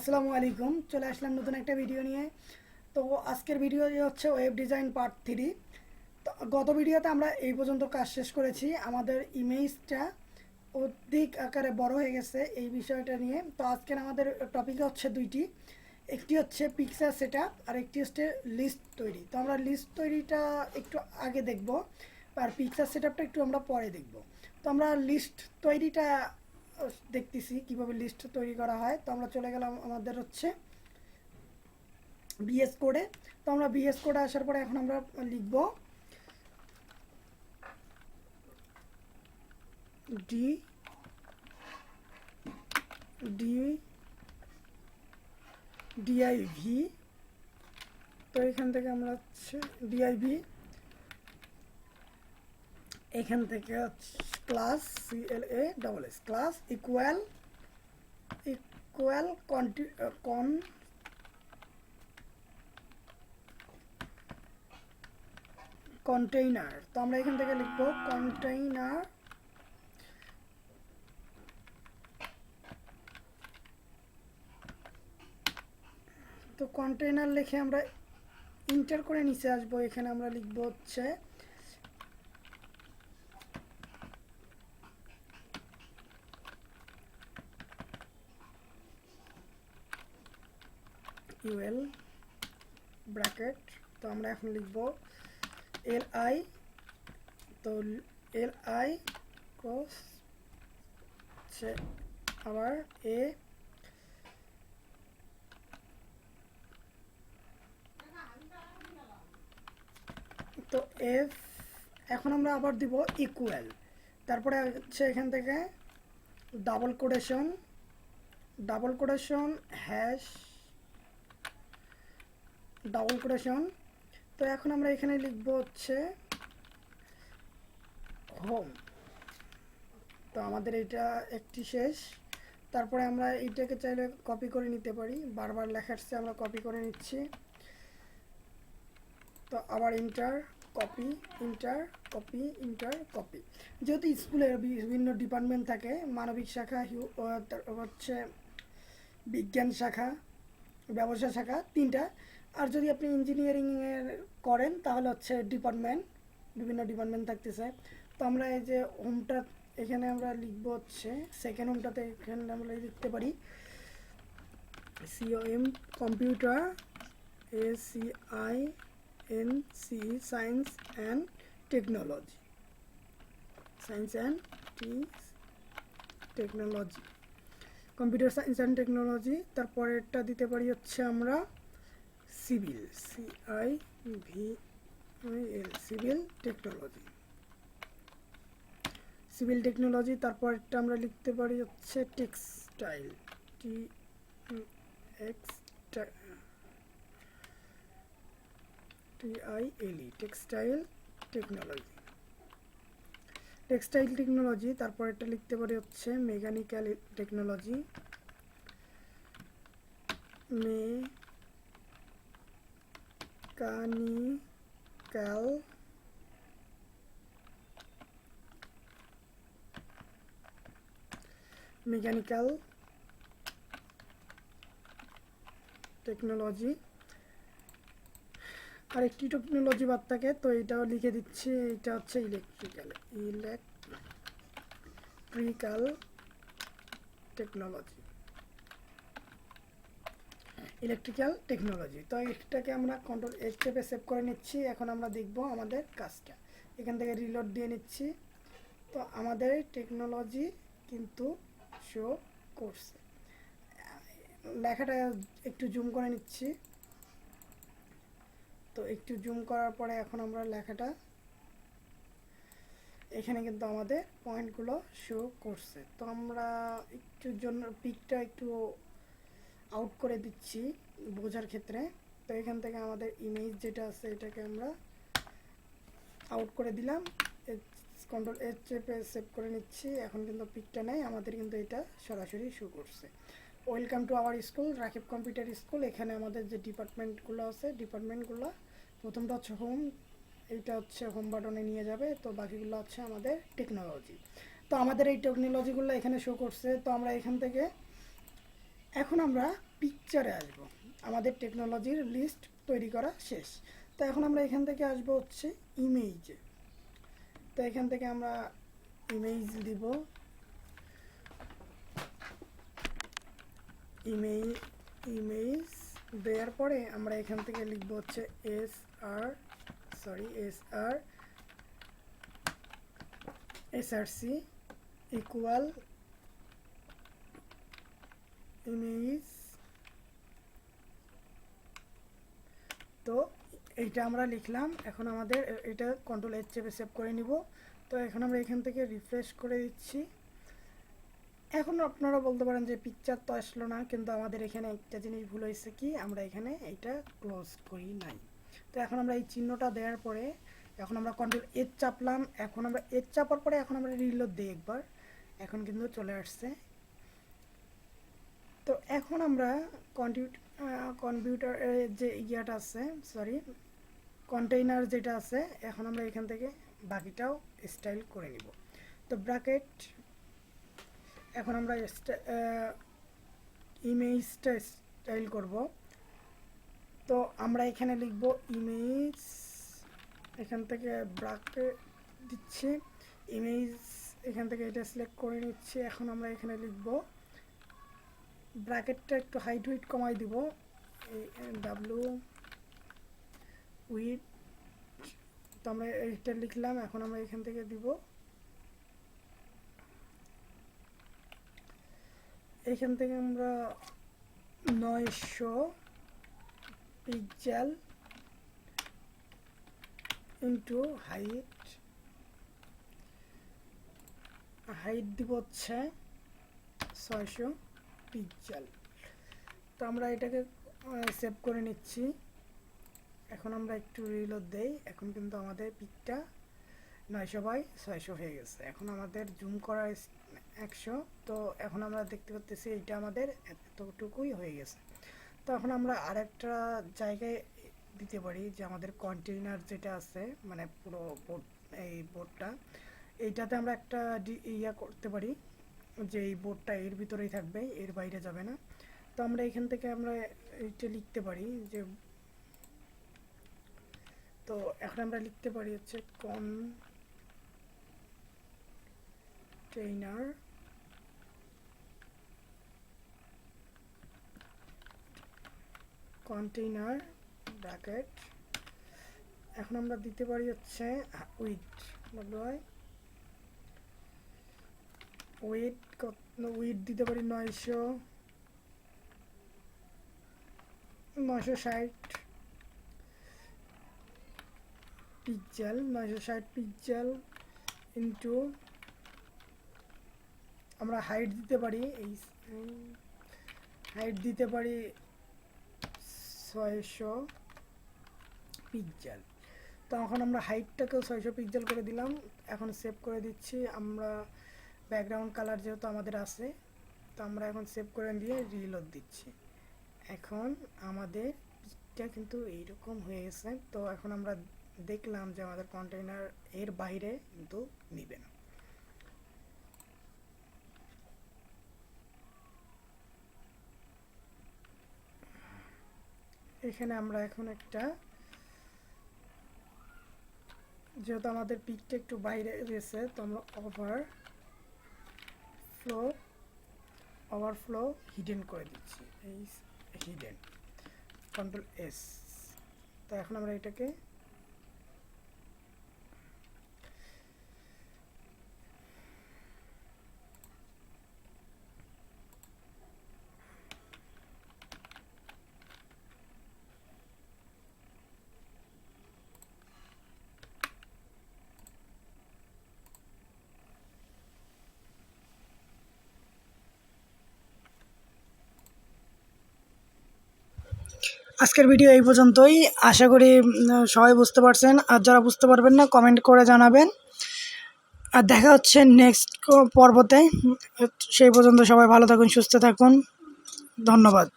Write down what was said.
আসসালামু আলাইকুম, চলে আসলাম নতুন একটা ভিডিও নিয়ে। তো আজকের ভিডিও হচ্ছে ওয়েব ডিজাইন পার্ট 3। তো গত ভিডিওতে আমরা এই পর্যন্ত কাজ শেষ করেছি। আমাদের ইমেজটা অধিক আকারে বড় হয়ে গেছে এই বিষয়টা নিয়ে। তো আজকের আমাদের টপিক হচ্ছে দুইটি, একটি হচ্ছে পিকচার সেটআপ আর একটি হচ্ছে লিস্ট তৈরি। তো আমরা লিস্ট তৈরিটা একটু আগে দেখব আর পিকচার সেটআপটা একটু আমরা পরে দেখব। তো আমরা লিস্ট তৈরিটা দেখতেছি কিভাবে লিস্ট তৈরি করা হয়। তো আমরা চলে গেলাম আমাদের হচ্ছে বিএস কোডে। তো আমরা বিএস কোডে আসার পরে এখন আমরা লিখব ডি ডি ডিআইভি। তো এখান থেকে আমরা হচ্ছে ডিআইভি, এখান থেকে class CLA double S class equal container. তো আমরা এখান থেকে লিখব কন্টেইনার। তো কন্টেইনার লিখে আমরা ইন্টার করে নিচে আসবো। এখানে আমরা লিখব হচ্ছে ইউএল ব্র্যাকেট। তো আমরা এখন লিখব এল আই। তো এল আই ক্রস হচ্ছে আবার এ, তো এফ। এখন আমরা আবার দিব ইকুয়াল, তারপরে হচ্ছে এখান থেকে double quotation hash double quotation. তো এখন আমরা এখানে লিখব হচ্ছে হোম। তো আমাদের এটা একটি শেষ। তারপরে আমরা এইটাকে চাইলে কপি করে নিতে পারি, বারবার লেখাচ্ছে আমরা কপি করে নিচ্ছি। তো আবার inter copy, inter copy, inter copy. যেহেতু স্কুলের বিভিন্ন ডিপার্টমেন্ট থাকে, মানবিক শাখা হচ্ছে বিজ্ঞান শাখা, ব্যবসা শাখা, তিনটা। আর যদি আপনি ইঞ্জিনিয়ারিংয়ের করেন তাহলে হচ্ছে ডিপার্টমেন্ট, বিভিন্ন ডিপার্টমেন্ট থাকতেছে। তো আমরা এই যে হোমটা এখানে আমরা লিখব হচ্ছে সেকেন্ড হোমটাতে এখানে আমরা লিখতে পারি COM computer, ACINC science and technology, computer science and technology. তারপরেরটা দিতে পারি হচ্ছে আমরা সিভিল, সিভিল টেকনোলজি। তারপরটা আমরা লিখতে পারি হচ্ছে টেক্সটাইল, TILE টেক্সটাইল টেকনোলজি। তারপর এটা লিখতে পারি হচ্ছে মেকানিক্যাল টেকনোলজি, মেকানিক্যাল টেকনোলজি। আর একটি টেকনোলজি বাদ থাকে, তো এটাও লিখে দিচ্ছি। এটা হচ্ছে ইলেকট্রিক্যাল টেকনোলজি। তো এটাকে আমরা কন্ট্রোল এস চেপে সেভ করে নিচ্ছি। এখন আমরা দেখব আমাদের কাজটা, এখান থেকে রিলোড দিয়ে নিচ্ছি। তো আমাদের টেকনোলজি কিন্তু শো করছে। লেখাটা একটু জুম করে নিচ্ছি। তো একটু জুম করার পরে এখন আমরা লেখাটা এখানে কিন্তু আমাদের পয়েন্টগুলো শো করছে। তো আমরা একটু জন্য পিকটা একটু আউট করে দিচ্ছি বোঝার ক্ষেত্রে। তো এখান থেকে আমাদের ইমেজ যেটা আছে এটাকে আমরা আউট করে দিলাম, কন্ট্রোল এস চেপে সেভ করে নিচ্ছি। এখন কিন্তু পিকটা নেই, আমাদের কিন্তু এটা সরাসরি শো করছে। Welcome to our school, Rakib computer school. এখানে আমাদের যে ডিপার্টমেন্টগুলো আছে, ডিপার্টমেন্টগুলো প্রথমটা হচ্ছে হোম, এইটা হচ্ছে হোম বাটনে নিয়ে যাবে। তো বাকিগুলো হচ্ছে আমাদের টেকনোলজি। তো আমাদের এই টেকনোলজিগুলো এখানে শো করছে। তো আমরা এখান থেকে এখন আমরা পিকচারে আসব। আমাদের টেকনোলজির লিস্ট তৈরি করা শেষ। তো এখন আমরা এখান থেকে আসব হচ্ছে ইমেজে। তো এখান থেকে আমরা ইমেজ দিব, ইমেজ দেওয়ার পরে আমরা এখান থেকে লিখব হচ্ছে এসআরসি ইকুয়াল ইমেজ। তো এইটা আমরা লিখলাম। এখন আমাদের এটা কন্ট্রোল এর চেপে সেভ করে নিব। তো এখন আমরা এখান থেকে রিফ্রেশ করে দিচ্ছি। এখন আপনারা বলতে পারেন যে পিকচার তো আসলো না, কিন্তু আমাদের এখানে একটা জিনিস ভুল হয়েছে কি, আমরা এখানে এইটা ক্লোজ করি নাই। তো এখন আমরা এই চিহ্নটা দেওয়ার পরে এখন আমরা কন্ট্রোল এর চাপলাম। এখন আমরা এর চাপার পরে এখন আমরা রিলোড দিই একবার, এখন কিন্তু চলে আসছে। তো এখন আমরা কম্পিউটারের যে ইয়াটা আছে, কন্টেইনার যেটা আছে, এখন আমরা এখান থেকে বাকিটাও স্টাইল করে নিব। তো ব্র্যাকেট, এখন আমরা ইমেজটা স্টাইল করব। তো আমরা এখানে লিখব ইমেজ, এখান থেকে ব্র্যাকেট দিচ্ছি, ইমেজ এখান থেকে এটা সিলেক্ট করে নিচ্ছি। এখন আমরা এখানে লিখব, ব্র্যাকেটটা একটু হাইট উইডথ কমাই দিব, ডাব্লিউ উইথ। তো আমরা এইটা লিখলাম। এখন আমরা এখান থেকে দিব, এখান থেকে আমরা 900 পিক্সেল ইন্টু হাইট দিব হচ্ছে 600 পিক্সেল। তো আমরা এটাকে সেভ করে নিচ্ছি। এখন আমরা একটু রিলোড দেই। এখন কিন্তু আমাদের পিকটা 900/600 হয়ে গেছে। এখন আমাদের জুম করা 100। তো এখন আমরা দেখতে পাচ্ছি এইটা আমাদের এতটুকুই হয়ে গেছে। তো এখন আমরা আরেকটা জায়গায় দিতে পারি, যে আমাদের কন্টেইনার যেটা আছে, মানে পুরো বোর্ড, এই বোর্ডটা, এইটাতে আমরা একটা ইয়া করতে পারি যে এই বোর্ডটা এর ভিতরেই থাকবে, এর বাইরে যাবে না। তো আমরা এখান থেকে আমরা এইটা লিখতে পারি যে, তো এখন আমরা লিখতে পারি হচ্ছে কন্টেইনার ব্র্যাকেট। এখন আমরা দিতে পারি হচ্ছে উইথ দিতে পারি 960 পিক্সেল ইন্টু, আমরা হাইট দিতে পারি, এই হাইট দিতে পারি 600 পিক্সেল। তো এখন আমরা হাইটটাকেও 600 পিক্সেল করে দিলাম। এখন সেভ করে দিচ্ছি। আমরা ব্যাকগ্রাউন্ড কালার যেহেতু আমাদের আছে, তো আমরা এখন সেভ করে দিয়ে রিলোড দিচ্ছি। এখন আমাদের পিকটা কিন্তু এইরকম হয়ে গেছে। তো এখন আমরা দেখলাম যে আমাদের কন্টেইনার এর বাইরে কিন্তু নিবে না। এখানে আমরা এখন একটা, যেহেতু আমাদের পিকটা একটু বাইরে গেছে, তো আমরা ওভারফ্লো হিডেন করে দিচ্ছি, এই হিডেন, কন্ট্রোল এস। তো এখন আমরা এটাকে আজকের ভিডিও এই পর্যন্তই। আশা করি সবাই বুঝতে পারছেন, আর যারা বুঝতে পারবেন না কমেন্ট করে জানাবেন। আর দেখা হচ্ছে নেক্সট পর্বতে। সেই পর্যন্ত সবাই ভালো থাকুন, সুস্থ থাকুন। ধন্যবাদ।